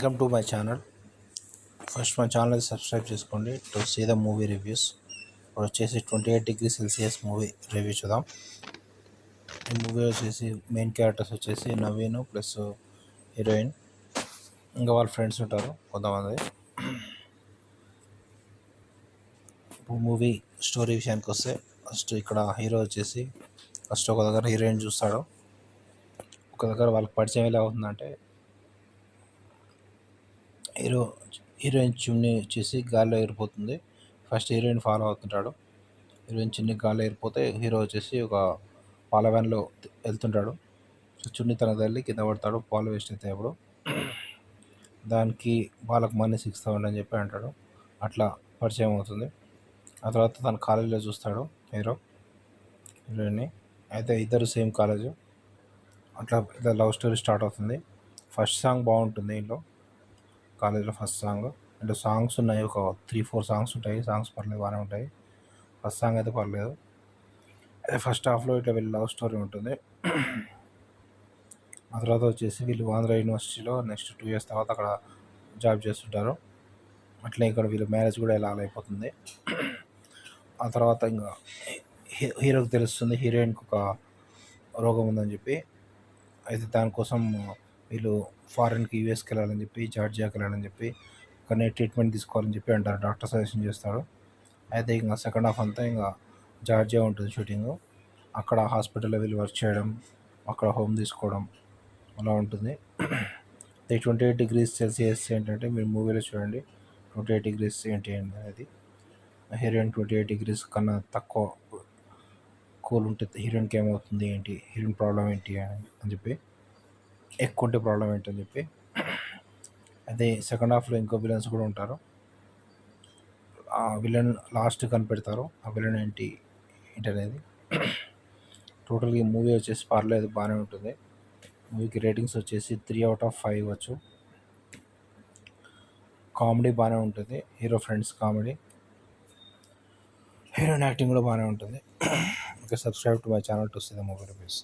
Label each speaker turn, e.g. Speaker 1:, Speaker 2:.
Speaker 1: Welcome to my channel. First మా channel subscribe చేసుకోండి to see the movie reviews. ఇప్పుడు వచ్చేసి 28 degrees Celsius మూవీ రివ్యూ చూద్దాం. ఈ మూవీ వచ్చేసి మెయిన్ క్యారెక్టర్స్ వచ్చేసి నవీన్ ప్లస్ హీరోయిన్, ఇంకా వాళ్ళ ఫ్రెండ్స్ ఉంటారు కొంతమంది. ఇప్పుడు మూవీ స్టోరీ విషయానికి వస్తే ఫస్ట్ ఇక్కడ హీరో వచ్చేసి ఫస్ట్ ఒక దగ్గర హీరోయిన్ చూస్తాడు. ఒక దగ్గర వాళ్ళకి పరిచయం ఎలా అవుతుందంటే హీరోయిన్ చున్నీ వచ్చేసి గాల్లో ఎగిరిపోతుంది. ఫస్ట్ హీరోయిన్ ఫాలో అవుతుంటాడు. హీరోయిన్ చున్నీ గాల్లో ఎగిరిపోతే హీరో వచ్చేసి ఒక పాల వ్యాన్లో వెళ్తుంటాడు. చున్నీ తన తల్లి కింద పడతాడు. పాలు వేస్ట్ అవుతాయి. అప్పుడు దానికి వాళ్ళకి మనీ 6,000 అని చెప్పి అంటాడు. అట్లా పరిచయం అవుతుంది. ఆ తర్వాత తన కాలేజీలో చూస్తాడు హీరోయిన్ని. అయితే ఇద్దరు సేమ్ కాలేజు. అట్లా లవ్ స్టోరీ స్టార్ట్ అవుతుంది. ఫస్ట్ సాంగ్ బాగుంటుంది ఇంట్లో కాలేజీలో. ఫస్ట్ సాంగ్ అంటే సాంగ్స్ ఉన్నాయి, ఒక 3-4 సాంగ్స్ ఉంటాయి. సాంగ్స్ పర్లేదు, బాగానే ఉంటాయి. ఫస్ట్ సాంగ్ అయితే పర్లేదు. ఫస్ట్ హాఫ్లో ఇట్లా వీళ్ళ లవ్ స్టోరీ ఉంటుంది. ఆ తర్వాత వచ్చేసి వీళ్ళు ఆంధ్ర యూనివర్సిటీలో నెక్స్ట్ 2 years తర్వాత అక్కడ జాబ్ చేస్తుంటారు. అట్లే ఇక్కడ వీళ్ళ మ్యారేజ్ కూడా ఇలా అయిపోతుంది. ఆ తర్వాత ఇంకా హీరోకి తెలుస్తుంది హీరోయిన్కి ఒక రోగం ఉందని చెప్పి. అయితే దానికోసం వీళ్ళు ఫారిన్కి యూఎస్కి వెళ్ళాలని చెప్పి, జార్జియాకి వెళ్ళాలని చెప్పి, కానీ ట్రీట్మెంట్ తీసుకోవాలని చెప్పి అంటారు. డాక్టర్ సజెషన్ చేస్తాడు. అయితే ఇంకా సెకండ్ హాఫ్ అంతా ఇంకా జార్జియా ఉంటుంది షూటింగ్. అక్కడ హాస్పిటల్లో వీళ్ళు వర్క్ చేయడం, అక్కడ హోమ్ తీసుకోవడం అలా ఉంటుంది. 28 degrees Celsius ఏంటంటే మీరు మూవీలో చూడండి. 28 degrees ఏంటి అనేది, హీరోయిన్ 28 degrees కన్నా తక్కువ కూల్ ఉంటుంది. హీరోయిన్కి ఏమవుతుంది ఏంటి, హీరోయిన్ ప్రాబ్లం ఏంటి అని చెప్పి, ఎక్కువ ఉంటే ప్రాబ్లం ఏంటని చెప్పి. అదే సెకండ్ హాఫ్లో ఇంకో విలన్స్ కూడా ఉంటారు. ఆ విలన్ లాస్ట్ కనిపెడతారు ఆ విలన్ ఏంటి అనేది. టోటల్గా ఈ మూవీ వచ్చేసి పర్లేదు, బాగానే ఉంటుంది. మూవీకి రేటింగ్స్ వచ్చేసి 3/5 ఇవ్వచ్చు. కామెడీ బాగానే ఉంటుంది. Hero friends comedy, heroine acting కూడా బాగానే ఉంటుంది. Okay, subscribe to my channel to see the movie reviews.